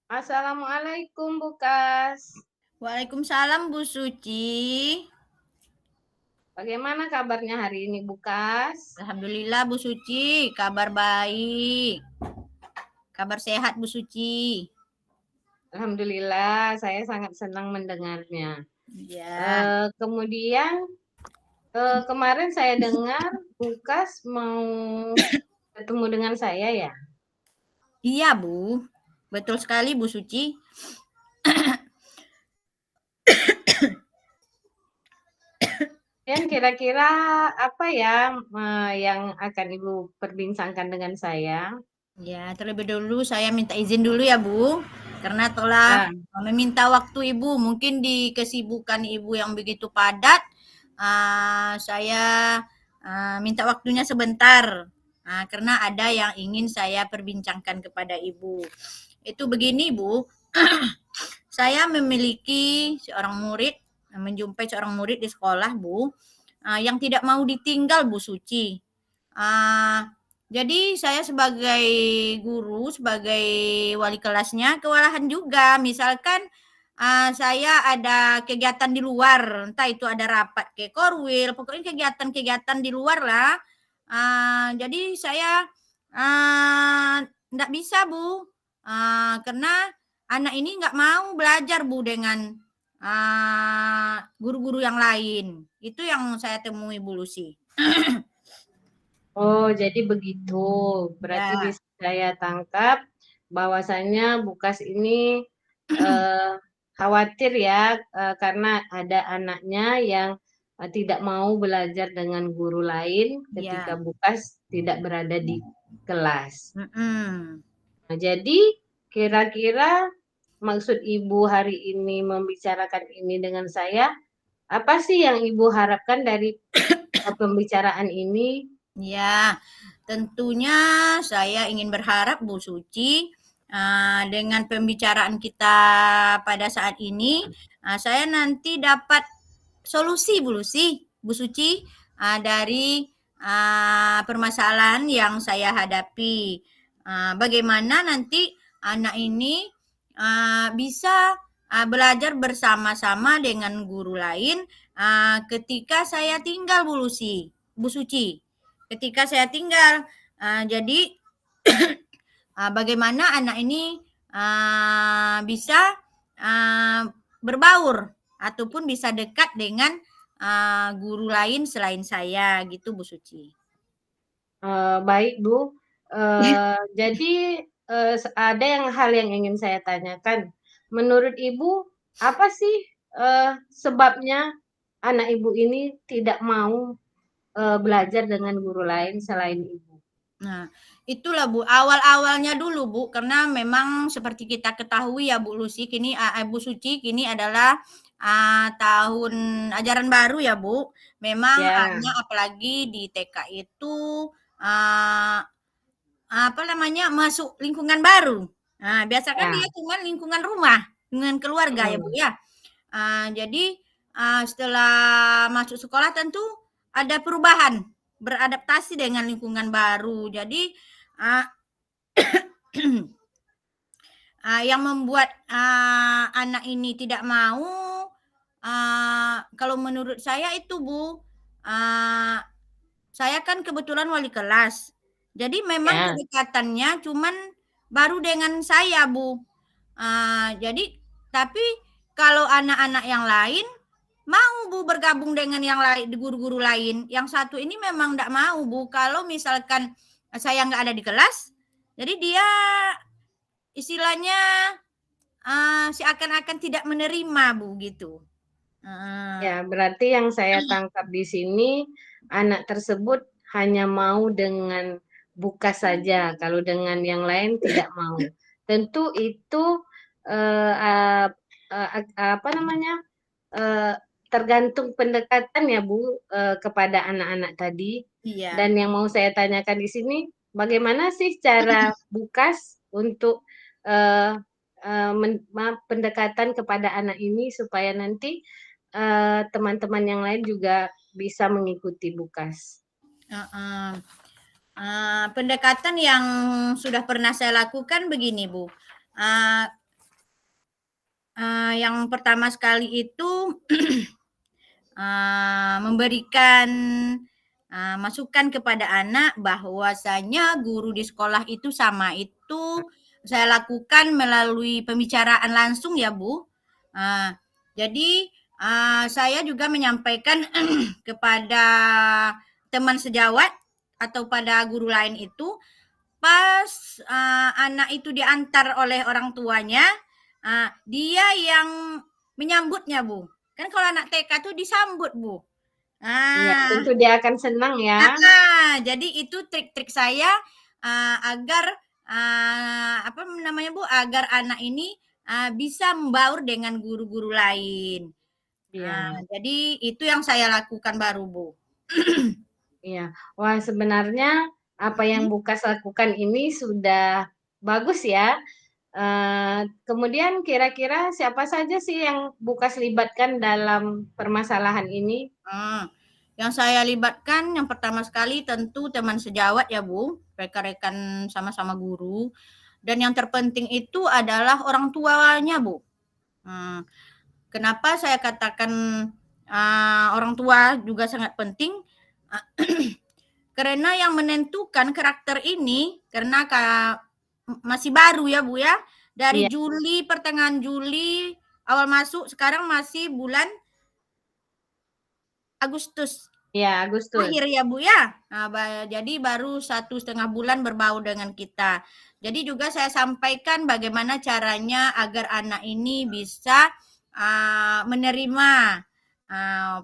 Assalamualaikum Bu Kas. Waalaikumsalam Bu Suci. Bagaimana kabarnya hari ini Bu Kas? Alhamdulillah Bu Suci, kabar baik. Kabar sehat Bu Suci. Alhamdulillah, saya sangat senang mendengarnya. Ya, Kemudian kemarin saya dengar Bu Kas mau ketemu dengan saya ya. iya Bu. Betul sekali Bu Suci. Dan kira-kira apa ya yang akan Ibu perbincangkan dengan saya? Ya, terlebih dulu saya minta izin dulu ya Bu. Karena telah Ah, meminta waktu Ibu. Mungkin di kesibukan Ibu yang begitu padat, saya minta waktunya sebentar. Karena ada yang ingin saya perbincangkan kepada Ibu. Itu begini Bu, saya memiliki seorang murid, menjumpai seorang murid di sekolah, Bu, yang tidak mau ditinggal, Bu Suci. Jadi saya sebagai guru, sebagai wali kelasnya kewalahan juga. Misalkan saya ada kegiatan di luar, entah itu ada rapat ke Korwil, pokoknya kegiatan-kegiatan di luar lah. Jadi saya nggak bisa Bu, karena anak ini nggak mau belajar Bu dengan guru-guru yang lain. Itu yang saya temui Bu Lucy. oh, jadi begitu. Berarti Ya, bisa saya tangkap bahwasannya Bu Kas ini eh, khawatir ya karena ada anaknya yang tidak mau belajar dengan guru lain ketika ya. Bukas tidak berada di kelas. Mhm. Nah, jadi kira-kira maksud Ibu hari ini membicarakan ini dengan saya, apa sih yang Ibu harapkan dari pembicaraan ini? Ya, tentunya saya ingin berharap Bu Suci, dengan pembicaraan kita pada saat ini, saya nanti dapat solusi Bu Suci, dari permasalahan yang saya hadapi. Bagaimana nanti anak ini bisa belajar bersama-sama dengan guru lain ketika saya tinggal Bu Suci. Ketika saya tinggal, jadi bagaimana anak ini bisa berbaur ataupun bisa dekat dengan guru lain selain saya gitu Bu Suci. Baik, Bu. Jadi ada hal yang ingin saya tanyakan. Menurut Ibu, apa sih sebabnya anak Ibu ini tidak mau belajar dengan guru lain selain Ibu? Nah, itulah Bu, awal-awalnya dulu Bu, karena memang seperti kita ketahui ya Bu Lucy, kini Bu Suci, kini adalah tahun ajaran baru ya Bu. Memang Ya, anak apalagi di TK itu ah, apa namanya masuk lingkungan baru. Nah, biasa kan dia ya. cuma lingkungan rumah, dengan keluarga ya Bu Mm. ya. Jadi setelah masuk sekolah tentu ada perubahan, beradaptasi dengan lingkungan baru. Jadi uh, yang membuat anak ini tidak mau, kalau menurut saya itu Bu, uh, saya kan kebetulan wali kelas. Jadi memang Ya. kedekatannya cuman baru dengan saya Bu. Jadi tapi kalau anak-anak yang lain mau Bu bergabung dengan yang lain, guru-guru lain. Yang satu ini memang tidak mau Bu. Kalau misalkan saya nggak ada di kelas, jadi dia istilahnya seakan-akan tidak menerima Bu gitu. Ya, berarti yang saya tangkap di sini anak tersebut hanya mau dengan buka saja, kalau dengan yang lain tidak mau. Tentu itu eh, eh, apa namanya eh, tergantung pendekatan ya Bu kepada anak-anak tadi. Iya. Dan yang mau saya tanyakan di sini, bagaimana sih cara Bukas untuk eh, pendekatan kepada anak ini supaya nanti teman-teman yang lain juga bisa mengikuti Bukas. Uh-uh. Pendekatan yang sudah pernah saya lakukan begini Bu. Uh, Yang pertama sekali itu memberikan masukan kepada anak bahwasanya guru di sekolah itu sama. Itu saya lakukan melalui pembicaraan langsung ya Bu. Jadi saya juga menyampaikan kepada teman sejawat atau pada guru lain itu pas anak itu diantar oleh orang tuanya, dia yang menyambutnya Bu. Kan kalau anak TK tuh disambut Bu. Iya, Ah, tentu dia akan senang ya. jadi itu trik-trik saya agar apa namanya Bu, agar anak ini bisa membaur dengan guru-guru lain. Iya, Jadi itu yang saya lakukan baru Bu. iya. Wah, sebenarnya apa yang Mhm. Bukas lakukan ini sudah bagus ya. Kemudian kira-kira siapa saja sih yang Bukas libatkan dalam permasalahan ini? Yang saya libatkan yang pertama sekali tentu teman sejawat ya Bu, rekan-rekan sama-sama guru. Dan yang terpenting itu adalah orang tuanya Bu. Hmm, Kenapa saya katakan orang tua juga sangat penting? Uh, Karena yang menentukan karakter ini karena masih baru ya Bu ya. Dari Iya, Juli, pertengahan Juli, awal masuk, sekarang masih bulan Agustus iya Agustus. akhir ya Bu ya. Jadi baru 1,5 bulan berbaur dengan kita. Jadi juga saya sampaikan bagaimana caranya agar anak ini bisa menerima uh,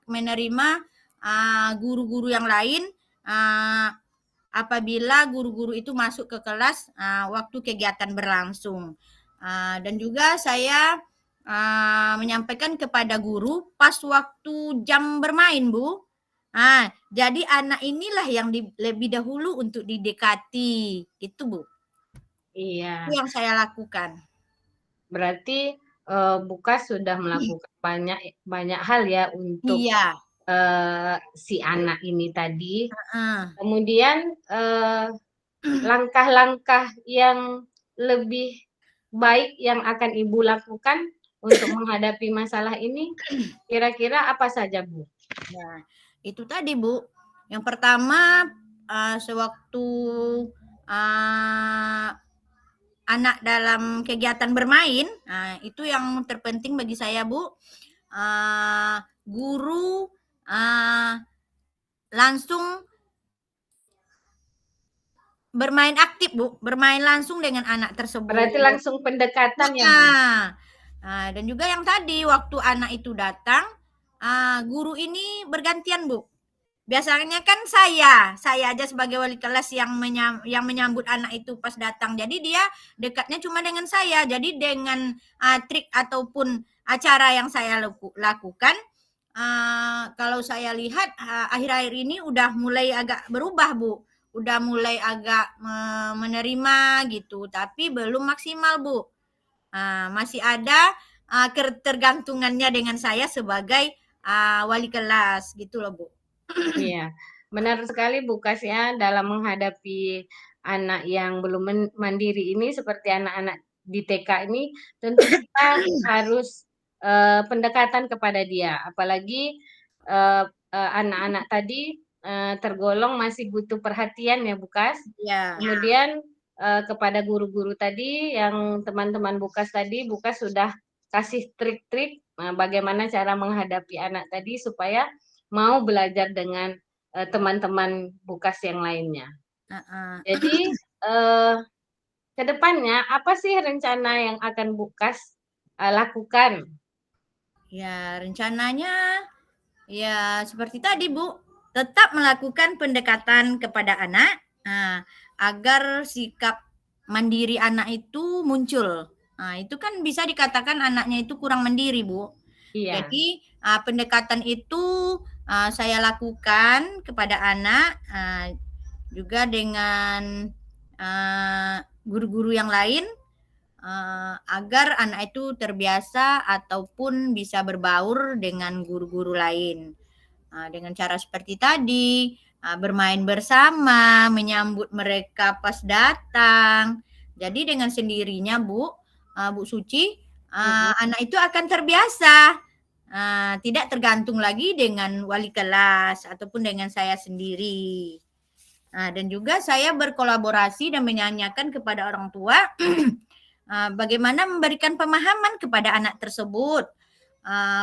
menerima guru-guru yang lain apabila guru-guru itu masuk ke kelas waktu kegiatan berlangsung. Dan juga saya menyampaikan kepada guru pas waktu jam bermain, Bu. Jadi anak inilah yang lebih dahulu untuk didekati, itu Bu. Itu Iya, yang saya lakukan. berarti Bukas sudah melakukan banyak banyak hal ya untuk Iya. si anak ini tadi. Uh, Kemudian langkah-langkah yang lebih baik yang akan Ibu lakukan untuk menghadapi masalah ini, kira-kira apa saja, Bu? Nah, itu tadi Bu. Yang pertama sewaktu uh, anak dalam kegiatan bermain, itu yang terpenting bagi saya Bu. Guru langsung bermain aktif Bu, bermain langsung dengan anak Berarti tersebut. langsung pendekatan ya, Bu? Nah, dan juga yang tadi waktu anak itu datang, guru ini bergantian Bu. Biasanya kan saya aja sebagai wali kelas yang menyambut anak itu pas datang. Jadi dia dekatnya cuma dengan saya. Jadi dengan trik ataupun acara yang saya lakukan, kalau saya lihat akhir-akhir ini udah mulai agak berubah Bu. Udah mulai agak menerima gitu, tapi belum maksimal Bu. Masih ada ketergantungannya dengan saya sebagai wali kelas gitu loh Bu. Iya, benar sekali Bu Kas ya, dalam menghadapi anak yang belum mandiri ini seperti anak-anak di TK ini, tentu kita harus pendekatan kepada dia, apalagi anak-anak tadi tergolong masih butuh perhatian ya Bu Kas. Ya. Kemudian kepada guru-guru tadi yang teman-teman Bukas tadi, Bukas sudah kasih trik-trik bagaimana cara menghadapi anak tadi supaya mau belajar dengan teman-teman Bukas yang lainnya. Heeh. Jadi ke depannya apa sih rencana yang akan Bukas lakukan? Ya, rencananya ya seperti tadi, Bu. Tetap melakukan pendekatan kepada anak agar sikap mandiri anak itu muncul. Itu kan bisa dikatakan anaknya itu kurang mandiri, Bu. Iya, Jadi, pendekatan itu saya lakukan kepada anak juga dengan guru-guru yang lain agar anak itu terbiasa ataupun bisa berbaur dengan guru-guru lain. Dengan cara seperti tadi, bermain bersama, menyambut mereka pas datang. Jadi dengan sendirinya Bu, Bu Suci, Mm-mm. anak itu akan terbiasa, tidak tergantung lagi dengan wali kelas ataupun dengan saya sendiri. Dan juga saya berkolaborasi dan menyanyikan kepada orang tua bagaimana memberikan pemahaman kepada anak tersebut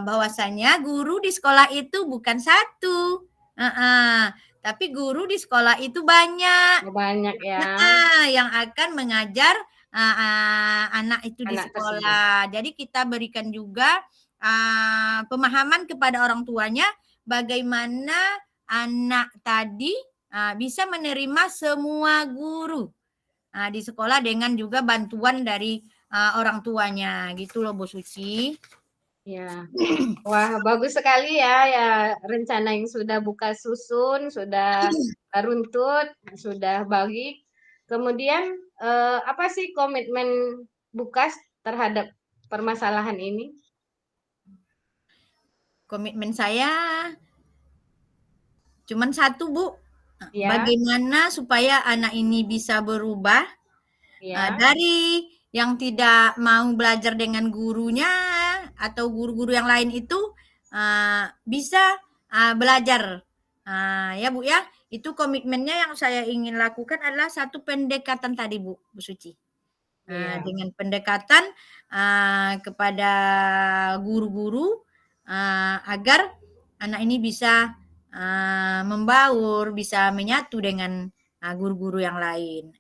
bahwasanya guru di sekolah itu bukan satu, tapi guru di sekolah itu banyak Banyak ya yang akan mengajar anak itu di anak tersebut. sekolah. Jadi kita berikan juga pemahaman kepada orang tuanya bagaimana anak tadi bisa menerima semua guru di sekolah dengan juga bantuan dari orang tuanya gitu loh Bu Suci. Ya. Wah, bagus sekali ya, ya rencana yang sudah buka susun, sudah runtut, sudah baik. Kemudian apa sih komitmen Bukas terhadap permasalahan ini? Komitmen saya cuman satu Bu, Ya, bagaimana supaya anak ini bisa berubah ya. dari yang tidak mau belajar dengan gurunya atau guru-guru yang lain itu bisa belajar. Ya Bu ya, itu komitmennya yang saya ingin lakukan adalah satu pendekatan tadi Bu Suci. Iya. Dengan pendekatan kepada guru-guru agar anak ini bisa membaur, bisa menyatu dengan guru-guru yang lain.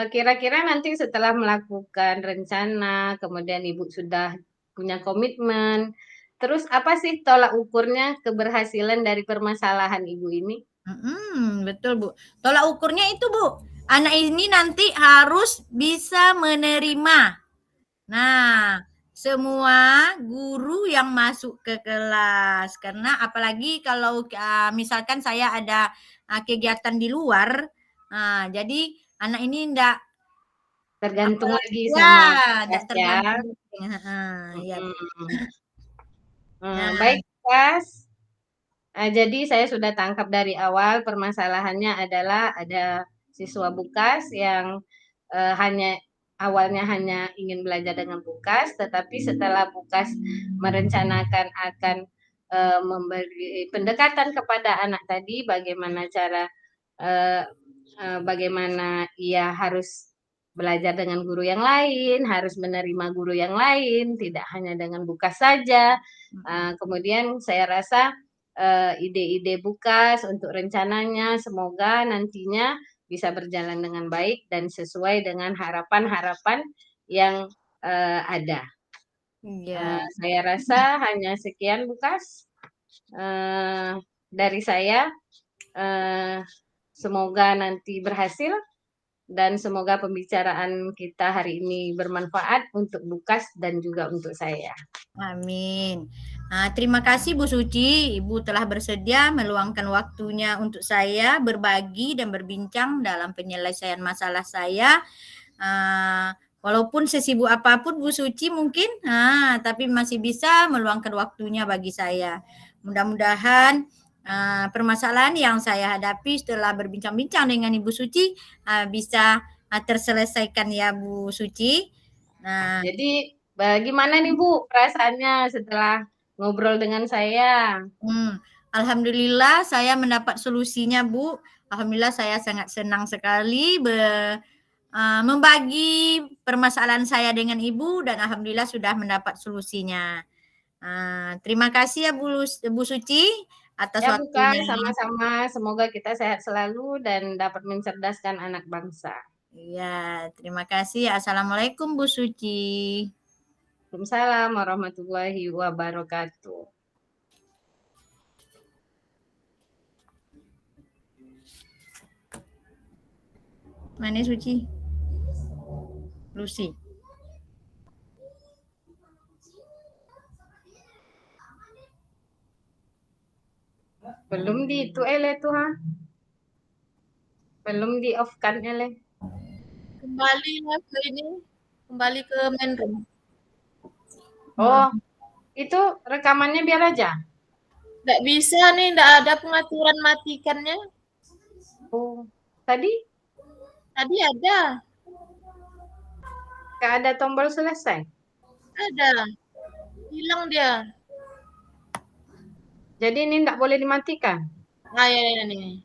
Kira-kira nanti setelah melakukan rencana, kemudian Ibu sudah punya komitmen, terus apa sih tolak ukurnya keberhasilan dari permasalahan Ibu ini? Betul Bu. Tolak ukurnya itu Bu, anak ini nanti harus bisa menerima. Nah, semua guru yang masuk ke kelas, karena apalagi kalau misalkan saya ada kegiatan di luar, jadi anak ini enggak Tergantung lagi ya, sama enggak Bukas ya. tergantung. Ya Bu. Mm-mm. Nah, Baik, Kas. Jadi saya sudah tangkap dari awal permasalahannya adalah ada siswa Bukas yang hanya awalnya hanya ingin belajar dengan Bukas, tetapi setelah Bukas merencanakan akan memberi pendekatan kepada anak tadi, bagaimana cara eh, bagaimana ia harus belajar dengan guru yang lain, harus menerima guru yang lain, tidak hanya dengan Bukas saja. Kemudian saya rasa ide-ide Bukas untuk rencananya semoga nantinya bisa berjalan dengan baik dan sesuai dengan harapan-harapan yang ada. ya. Saya rasa hanya sekian Bukas dari saya. Eh, Semoga nanti berhasil dan semoga pembicaraan kita hari ini bermanfaat untuk Bukas dan juga untuk saya. Amin. Terima kasih Bu Suci, Ibu telah bersedia meluangkan waktunya untuk saya berbagi dan berbincang dalam penyelesaian masalah saya. Walaupun sesibuk apapun Bu Suci mungkin, tapi masih bisa meluangkan waktunya bagi saya. Mudah-mudahan permasalahan yang saya hadapi setelah berbincang-bincang dengan Ibu Suci bisa terselesaikan ya Bu Suci. Jadi bagaimana nih Bu perasaannya setelah ngobrol dengan saya? Alhamdulillah saya mendapat solusinya Bu. Alhamdulillah saya sangat senang sekali membagi permasalahan saya dengan Ibu dan alhamdulillah sudah mendapat solusinya. Terima kasih ya Bu Suci atas Ya waktunya. Bukas, sama-sama. Semoga kita sehat selalu dan dapat mencerdaskan anak bangsa. Ya, terima kasih. Assalamualaikum Bu Suci. Waalaikumsalam warahmatullahi wabarakatuh. Mana Suci? Lucy. Belum di itu ele tuh ha? Belum di off kan ele? Kembali ke ini, kembali ke main room. Oh, itu rekamannya biar aja. Nggak bisa nih, nggak ada pengaturan matikannya. Oh, tadi Tadi ada. Nggak ada tombol selesai. Ada. Hilang dia. Jadi ini nggak boleh dimatikan. Ah, ya, nih.